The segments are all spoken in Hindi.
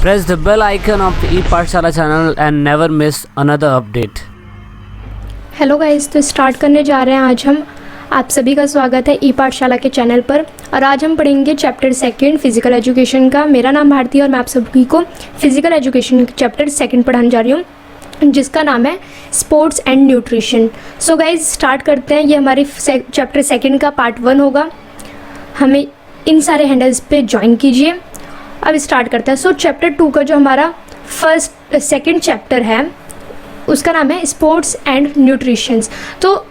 Press the bell icon of the ePathshala channel and never miss another update. Hello guys, तो स्टार्ट करने जा रहे हैं आज हम। आप सभी का स्वागत है ePathshala के चैनल पर। और आज हम पढ़ेंगे चैप्टर सेकंड फिजिकल एजुकेशन का। मेरा नाम भारती और मैं आप सभी को फिजिकल एजुकेशन चैप्टर सेकंड पढ़ाने जा रही हूँ, जिसका नाम है sports and nutrition. So guys start करते हैं। ये हमारी चैप्टर सेकंड का पार्ट 1 होगा। हमें इन सारे हैंडल्स पे ज्वाइन कीजिए। अब स्टार्ट करते हैं। सो चैप्टर 2 का जो हमारा सेकंड चैप्टर है उसका नाम है स्पोर्ट्स एंड न्यूट्रिशंस। तो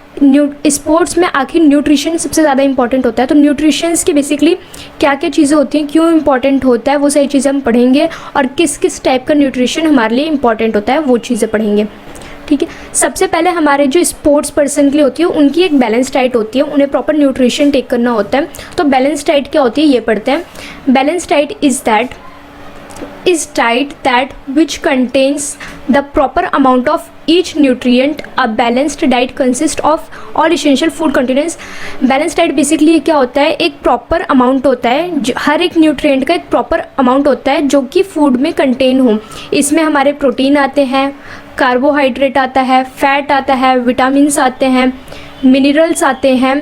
स्पोर्ट्स में आखिर न्यूट्रिशन सबसे ज़्यादा इंपॉर्टेंट होता है। तो न्यूट्रिशंस की बेसिकली क्या क्या चीज़ें होती हैं, क्यों इंपॉर्टेंट होता है, वो सारी चीज़ें हम पढ़ेंगे। और किस किस टाइप का न्यूट्रिशन हमारे लिए इंपॉर्टेंट होता है वो चीज़ें पढ़ेंगे। ठीक है, सबसे पहले हमारे जो स्पोर्ट्स पर्सन के लिए होती है उनकी एक बैलेंस डाइट होती है, उन्हें प्रॉपर न्यूट्रिशन टेक करना होता है। तो बैलेंस डाइट क्या होती है ये पढ़ते हैं। Balance diet is diet that which contains the proper amount of each nutrient. A balanced diet consists of all essential food containers. Balanced diet basically क्या होता है, एक प्रॉपर अमाउंट होता है, हर एक न्यूट्रिएंट का एक प्रॉपर अमाउंट होता है जो कि फूड में कंटेन हो। इसमें हमारे प्रोटीन आते हैं, कार्बोहाइड्रेट आता है, फैट आता है, विटामिन्स आते हैं, मिनरल्स आते हैं।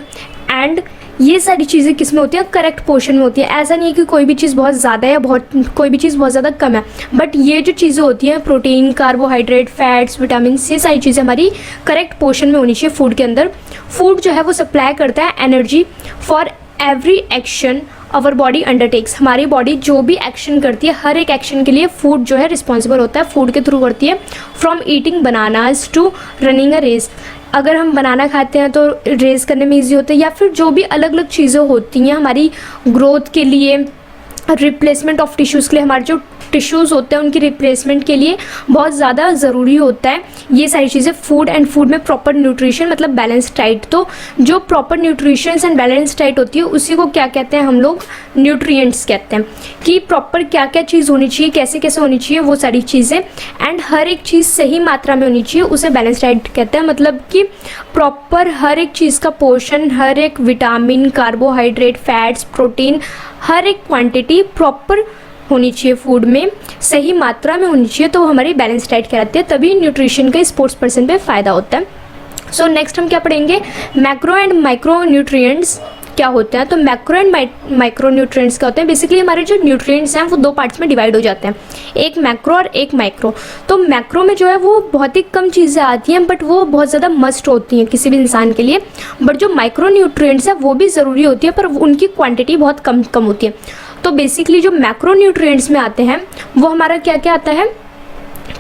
एंड ये सारी चीज़ें किस में होती हैं, करेक्ट पोर्शन में होती है। ऐसा नहीं है कि कोई भी चीज़ बहुत ज़्यादा है या कोई भी चीज़ बहुत ज़्यादा कम है, बट ये जो चीज़ें होती हैं प्रोटीन, कार्बोहाइड्रेट, फैट्स, विटामिन, ये सारी चीज़ें हमारी करेक्ट पोर्शन में होनी चाहिए फूड के अंदर। फूड जो है वो सप्लाई करता है energy for every action our body undertakes. हमारी बॉडी जो भी एक्शन करती है, हर एक एक्शन के लिए फूड जो है रिस्पॉन्सिबल होता है, फूड के थ्रू करती है। From eating bananas to running a race. अगर हम बनाना खाते हैं तो रेस करने में ईजी होता है, या फिर जो भी अलग अलग चीज़ें होती हैं हमारी ग्रोथ के लिए, रिप्लेसमेंट ऑफ टिश्यूज़ के लिए, हमारे जो टिश्यूज़ होते हैं उनकी रिप्लेसमेंट के लिए बहुत ज़्यादा ज़रूरी होता है ये सारी चीज़ें। फूड एंड फूड में प्रॉपर न्यूट्रिशन मतलब बैलेंस डाइट। तो जो proper nutrition and balance diet होती है उसी को क्या कहते हैं हम लोग, न्यूट्रिएंट्स कहते हैं। कि प्रॉपर क्या क्या चीज़ होनी चाहिए, कैसे कैसे होनी चाहिए वो सारी चीज़ें, एंड हर एक चीज़ सही मात्रा में होनी चाहिए, उसे बैलेंस डाइट कहते हैं। मतलब कि प्रॉपर हर एक चीज़ का पोर्शन, हर एक विटामिन, कार्बोहाइड्रेट, फैट्स, प्रोटीन, हर एक क्वांटिटी प्रॉपर होनी चाहिए फूड में, सही मात्रा में होनी चाहिए। तो हमारी बैलेंस डाइट कहलाती है, तभी न्यूट्रिशन का स्पोर्ट्स पर्सन पे फ़ायदा होता है। सो नेक्स्ट हम क्या पढ़ेंगे, मैक्रो एंड माइक्रो न्यूट्रिएंट्स क्या होते हैं। तो मैक्रो एंड माइक्रो न्यूट्रिएंट्स क्या होते हैं, बेसिकली हमारे जो न्यूट्रिएंट्स हैं वो 2 पार्ट्स में डिवाइड हो जाते हैं, एक मैक्रो और एक माइक्रो। तो मैक्रो में जो है वो बहुत ही कम चीज़ें आती हैं, बट वो बहुत ज़्यादा मस्ट होती हैं किसी भी इंसान के लिए। बट जो माइक्रो न्यूट्रिएंट्स हैं वो भी ज़रूरी होती है, पर उनकी क्वांटिटी बहुत कम होती है। तो बेसिकली जो मैक्रो न्यूट्रिएंट्स में आते हैं वो हमारा क्या क्या आता है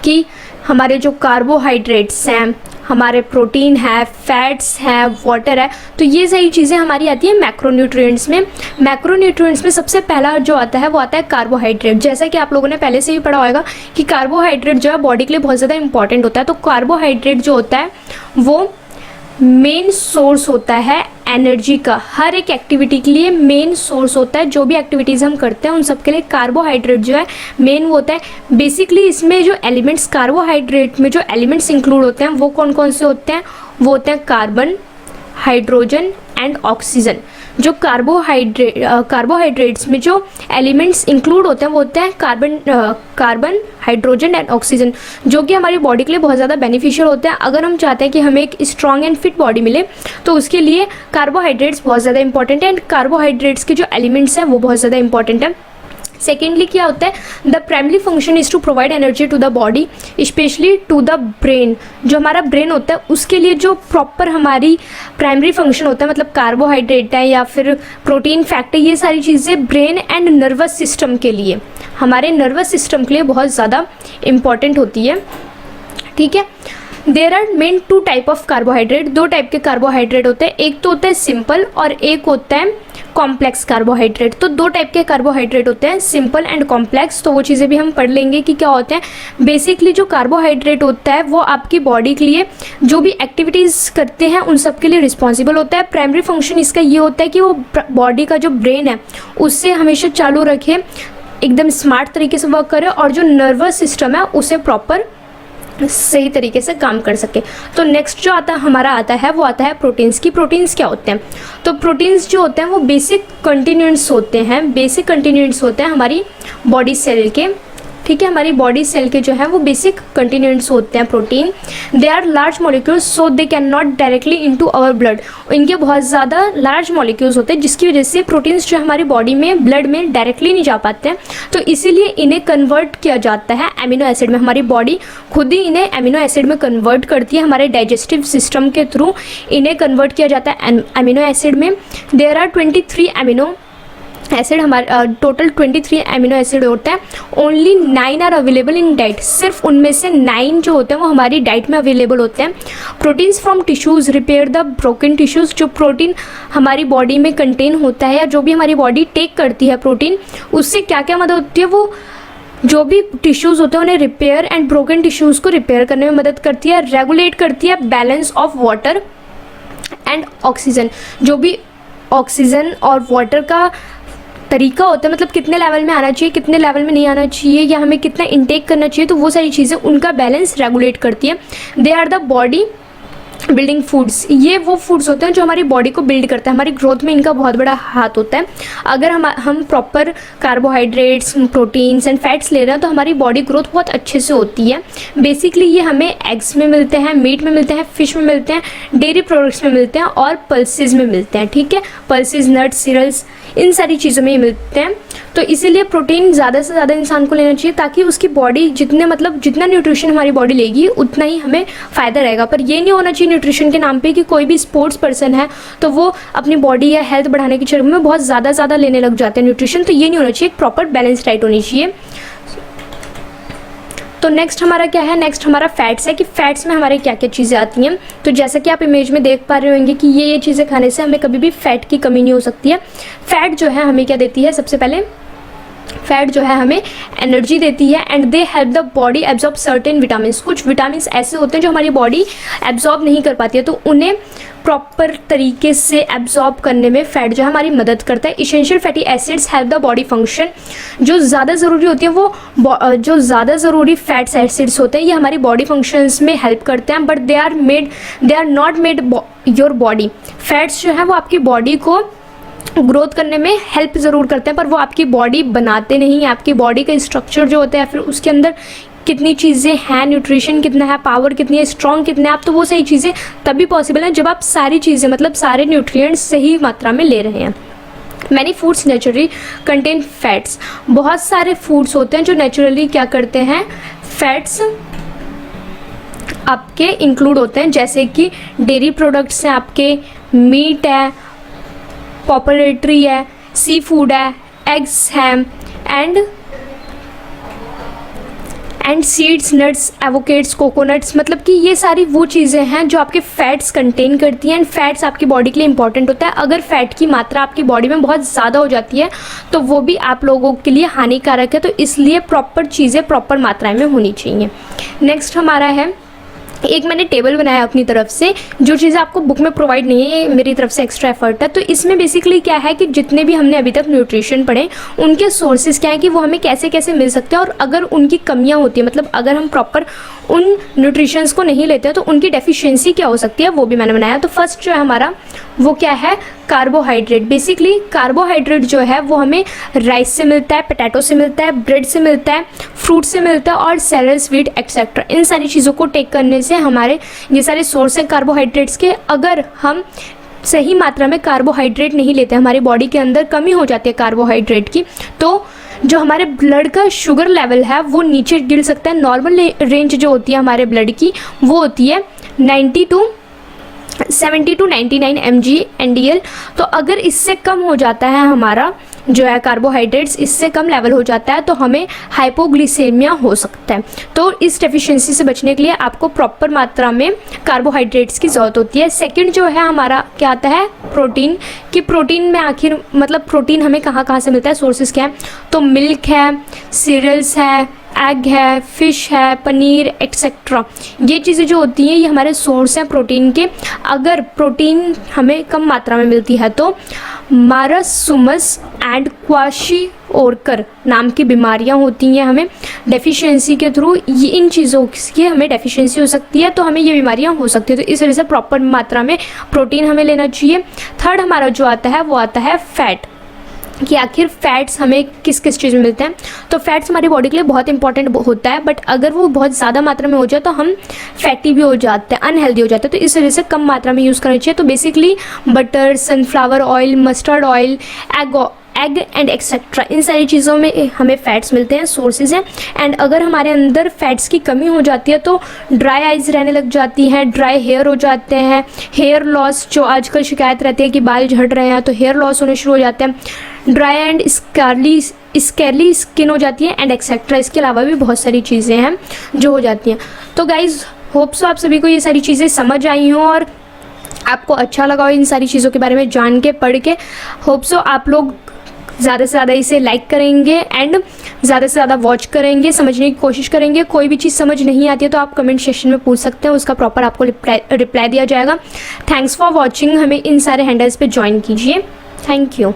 कि हमारे जो कार्बोहाइड्रेट्स हैं, हमारे प्रोटीन है, फैट्स है, वाटर है। तो ये सारी चीज़ें हमारी आती हैं मैक्रो न्यूट्रिएंट्स में। मैक्रो न्यूट्रिएंट्स में सबसे पहला जो आता है वो आता है कार्बोहाइड्रेट। जैसा कि आप लोगों ने पहले से ही पढ़ा होगा कि कार्बोहाइड्रेट जो है बॉडी के लिए बहुत ज़्यादा इंपॉर्टेंट होता है। तो कार्बोहाइड्रेट जो होता है वो मेन सोर्स होता है एनर्जी का, हर एक एक्टिविटी के लिए मेन सोर्स होता है। जो भी एक्टिविटीज़ हम करते हैं उन सब के लिए कार्बोहाइड्रेट जो है मेन वो होता है। बेसिकली इसमें जो एलिमेंट्स, कार्बोहाइड्रेट में जो एलिमेंट्स इंक्लूड होते हैं वो कौन कौन से होते हैं, वो होते हैं कार्बन, हाइड्रोजन एंड ऑक्सीजन। जो कार्बोहाइड्रेट्स में जो एलिमेंट्स इंक्लूड होते हैं वो होते हैं कार्बन, हाइड्रोजन एंड ऑक्सीजन, जो कि हमारी बॉडी के लिए बहुत ज़्यादा बेनिफिशियल होते हैं। अगर हम चाहते हैं कि हमें एक स्ट्रॉन्ग एंड फिट बॉडी मिले तो उसके लिए कार्बोहाइड्रेट्स बहुत ज़्यादा इंपॉर्टेंट है, एंड कार्बोहाइड्रेट्स के जो एलिमेंट्स हैं वो बहुत ज़्यादा इंपॉर्टेंट है। सेकेंडली क्या होता है, the primary function is to provide energy to the body, specially to the brain. जो हमारा ब्रेन होता है उसके लिए जो प्रॉपर हमारी प्राइमरी फंक्शन होता है, मतलब कार्बोहाइड्रेट है या फिर प्रोटीन, फैट है, ये सारी चीज़ें ब्रेन एंड नर्वस सिस्टम के लिए, हमारे नर्वस सिस्टम के लिए बहुत ज़्यादा इम्पॉर्टेंट होती है। ठीक है, there are main 2 type of carbohydrate. 2 type के कार्बोहाइड्रेट होते हैं, एक तो होता है सिंपल और एक होता है कॉम्प्लेक्स कार्बोहाइड्रेट। तो 2 टाइप के कार्बोहाइड्रेट होते हैं, सिंपल एंड कॉम्प्लेक्स। तो वो चीज़ें भी हम पढ़ लेंगे कि क्या होते हैं। बेसिकली जो कार्बोहाइड्रेट होता है वो आपकी बॉडी के लिए जो भी एक्टिविटीज़ करते हैं उन सब के लिए रिस्पॉन्सिबल होता है। प्राइमरी फंक्शन इसका ये होता है कि वो बॉडी का जो ब्रेन है उससे हमेशा चालू रखे, एकदम स्मार्ट तरीके से वर्क करे, और जो नर्वस सिस्टम है उसे प्रॉपर सही तरीके से काम कर सके। तो नेक्स्ट जो हमारा आता है वो आता है प्रोटीन्स की। प्रोटीन्स क्या होते हैं? तो प्रोटीन्स जो होते हैं वो बेसिक कंटिन्यूएंट्स होते हैं हमारी बॉडी सेल के। ठीक है, हमारी बॉडी सेल के जो है वो बेसिक कंटिन्यूएंट्स होते हैं protein. They are large molecules so they can not directly into our blood. इनके बहुत ज़्यादा लार्ज मॉलिक्यूल्स होते हैं जिसकी वजह से प्रोटीन्स जो हमारी बॉडी में ब्लड में डायरेक्टली नहीं जा पाते हैं, तो इसीलिए इन्हें कन्वर्ट किया जाता है एमिनो एसिड में। हमारी बॉडी खुद ही इन्हें एमिनो एसिड में कन्वर्ट करती है, हमारे डाइजेस्टिव सिस्टम के थ्रू इन्हें कन्वर्ट किया जाता है एमिनो एसिड में। देयर आर 23 एमिनो एसिड, हमारे टोटल 23 एमिनो एसिड होता है। Only 9 are available in diet, सिर्फ उनमें से 9 जो होते हैं वो हमारी डाइट में अवेलेबल होते हैं। Proteins from tissues repair the broken tissues, जो प्रोटीन हमारी बॉडी में कंटेन होता है या जो भी हमारी बॉडी टेक करती है प्रोटीन, उससे क्या क्या मदद होती है, वो जो भी टिश्यूज़ होते हैं उन्हें रिपेयर एंड ब्रोकन टिश्यूज़ को रिपेयर करने में मदद करती है। रेगुलेट करती है balance of water and oxygen, जो भी ऑक्सीजन और वाटर का तरीका होता है, मतलब कितने लेवल में आना चाहिए, कितने लेवल में नहीं आना चाहिए, या हमें कितना इनटेक करना चाहिए, तो वो सारी चीज़ें उनका बैलेंस रेगुलेट करती है। They are the body building foods, ये वो फूड्स होते हैं जो हमारी बॉडी को बिल्ड करता है, हमारी ग्रोथ में इनका बहुत बड़ा हाथ होता है। अगर हम proper carbohydrates, proteins and fats ले रहे हैं तो हमारी बॉडी ग्रोथ बहुत अच्छे से होती है। बेसिकली ये हमें एग्स में मिलते हैं, मीट में मिलते हैं, फिश में मिलते हैं, डेयरी प्रोडक्ट्स में मिलते हैं और पल्सेस में मिलते हैं। ठीक है, पल्सेस, नट्स, सीरियल्स, इन सारी चीज़ों में ये मिलते हैं। तो इसीलिए प्रोटीन ज़्यादा से ज़्यादा इंसान को लेना चाहिए ताकि उसकी बॉडी जितना न्यूट्रिशन हमारी बॉडी लेगी उतना ही हमें फ़ायदा रहेगा। पर ये नहीं होना चाहिए न्यूट्रिशन के नाम पे कि कोई भी स्पोर्ट्स पर्सन है तो वो अपनी बॉडी या हेल्थ बढ़ाने के चक्कर में बहुत ज़्यादा लेने लग जाते हैं न्यूट्रिशन, तो ये नहीं होना चाहिए। एक प्रॉपर बैलेंस डाइट होनी चाहिए। तो नेक्स्ट हमारा क्या है, नेक्स्ट हमारा फैट्स है कि फैट्स में हमारे क्या क्या चीज़ें आती हैं। तो जैसा कि आप इमेज में देख पा रहे होंगे कि ये चीज़ें खाने से हमें कभी भी फैट की कमी नहीं हो सकती है। फैट जो है हमें क्या देती है, सबसे पहले फैट जो है हमें एनर्जी देती है and they help the body absorb certain vitamin. कुछ विटामिन ऐसे होते हैं जो हमारी बॉडी एब्जॉर्ब नहीं कर पाती है, तो उन्हें प्रॉपर तरीके से एब्जॉर्ब करने में फैट जो है हमारी मदद करता है। Essential fatty acids help the body function, जो ज़्यादा ज़रूरी होती है वो जो ज़्यादा ज़रूरी फैट्स एसिड्स होते हैं ये हमारी बॉडी फंक्शंस में हेल्प करते हैं, but they are not made your body. Fats जो है वो आपकी बॉडी को ग्रोथ करने में हेल्प ज़रूर करते हैं पर वो आपकी बॉडी बनाते नहीं हैं। आपकी बॉडी का स्ट्रक्चर जो होता है, फिर उसके अंदर कितनी चीज़ें हैं, न्यूट्रिशन कितना है, पावर कितनी है, स्ट्रॉन्ग कितने हैं आप, तो वो सही चीज़ें तभी पॉसिबल हैं जब आप सारी चीज़ें मतलब सारे न्यूट्रिएंट्स सही मात्रा में ले रहे हैं। Many foods naturally contain fats, बहुत सारे फूड्स होते हैं जो नेचुरली क्या करते हैं, फैट्स आपके इंक्लूड होते हैं, जैसे कि डेयरी प्रोडक्ट्स हैं, आपके मीट है, पोल्ट्री है, सी फूड है, एग्स हैं एंड सीड्स, नट्स, एवोकेट्स, कोकोनट्स, मतलब कि ये सारी वो चीज़ें हैं जो आपके फैट्स कंटेन करती हैं एंड फैट्स आपकी बॉडी के लिए इंपॉर्टेंट होता है। अगर फैट की मात्रा आपकी बॉडी में बहुत ज़्यादा हो जाती है तो वो भी आप लोगों के लिए हानिकारक है, तो इसलिए प्रॉपर चीज़ें प्रॉपर मात्रा में होनी चाहिए। नेक्स्ट हमारा है, एक मैंने टेबल बनाया अपनी तरफ से, जो चीज़ें आपको बुक में प्रोवाइड नहीं है, ये मेरी तरफ से एक्स्ट्रा एफर्ट है। तो इसमें बेसिकली क्या है कि जितने भी हमने अभी तक न्यूट्रिशन पढ़े उनके सोर्सेज क्या है कि वो हमें कैसे कैसे मिल सकते हैं, और अगर उनकी कमियां होती है, मतलब अगर हम प्रॉपर उन न्यूट्रिशंस को नहीं लेते हैं तो उनकी डेफिशिएंसी क्या हो सकती है, वो भी मैंने बनाया। तो फर्स्ट जो है हमारा वो क्या है, कार्बोहाइड्रेट। बेसिकली कार्बोहाइड्रेट जो है वो हमें राइस से मिलता है, पोटैटो से मिलता है, ब्रेड से मिलता है, फ्रूट से मिलता है और सेरेल्स, व्हीट एक्सेट्रा। इन सारी चीज़ों को टेक करने से हमारे ये सारे सोर्स हैं कार्बोहाइड्रेट्स के। अगर हम सही मात्रा में कार्बोहाइड्रेट नहीं लेते, हमारी बॉडी के अंदर कमी हो जाती है कार्बोहाइड्रेट की, तो जो हमारे ब्लड का शुगर लेवल है वो नीचे गिर सकता है। नॉर्मल रेंज जो होती है हमारे ब्लड की वो होती है 70 to 99 mg/dl। तो अगर इससे कम हो जाता है हमारा जो है कार्बोहाइड्रेट्स, इससे कम लेवल हो जाता है तो हमें हाइपोग्लिसेमिया हो सकता है। तो इस डेफिशिएंसी से बचने के लिए आपको प्रॉपर मात्रा में कार्बोहाइड्रेट्स की ज़रूरत होती है। सेकंड जो है हमारा क्या आता है, प्रोटीन। कि प्रोटीन में आखिर मतलब प्रोटीन हमें कहाँ कहाँ से मिलता है, सोर्सेज क्या है, तो मिल्क है, सीरियल्स है, एग है, फिश है, पनीर एक्सेट्रा। ये चीज़ें जो होती हैं ये हमारे सोर्स हैं प्रोटीन के। अगर प्रोटीन हमें कम मात्रा में मिलती है तो मारासुमस एंड क्वाशिओरकर नाम की बीमारियां होती हैं हमें डेफिशिएंसी के थ्रू। ये इन चीज़ों की हमें डेफिशिएंसी हो सकती है तो हमें ये बीमारियां हो सकती है। तो इस वजह से प्रॉपर मात्रा में प्रोटीन हमें लेना चाहिए। थर्ड हमारा जो आता है वो आता है फैट। कि आखिर फैट्स हमें किस किस चीज़ में मिलते हैं। तो फैट्स हमारी बॉडी के लिए बहुत इंपॉर्टेंट होता है, बट अगर वो बहुत ज़्यादा मात्रा में हो जाए तो हम फैटी भी हो जाते हैं, अनहेल्दी हो जाते हैं। तो इस वजह से कम मात्रा में यूज़ करनी चाहिए। तो basically butter, sunflower oil, mustard oil, egg and etcetera, इन सारी चीज़ों में हमें फैट्स मिलते हैं, सोर्सेज हैं। एंड अगर हमारे अंदर फैट्स की कमी हो जाती है तो ड्राई आइज रहने लग जाती हैं, ड्राई हेयर हो जाते हैं, हेयर लॉस, जो आजकल शिकायत रहती है कि बाल झड़ रहे हैं तो हेयर लॉस होने शुरू हो जाते हैं, ड्राई एंड स्कैरली स्किन हो जाती है एंड एक्सेट्रा। इसके अलावा भी बहुत सारी चीज़ें हैं जो हो जाती हैं। तो गाइज़ होप सो आप सभी को ये सारी चीज़ें समझ आई हों और आपको अच्छा लगा हो इन सारी चीज़ों के बारे में जान के, पढ़ के। होप सो आप लोग ज़्यादा से ज़्यादा इसे लाइक करेंगे एंड ज़्यादा से ज़्यादा वॉच करेंगे, समझने की कोशिश करेंगे। कोई भी चीज़ समझ नहीं आती है तो आप कमेंट सेक्शन में पूछ सकते हैं, उसका प्रॉपर आपको रिप्लाई दिया जाएगा। Thanks for watching. हमें इन सारे हैंडल्स पे ज्वाइन कीजिए। Thank you.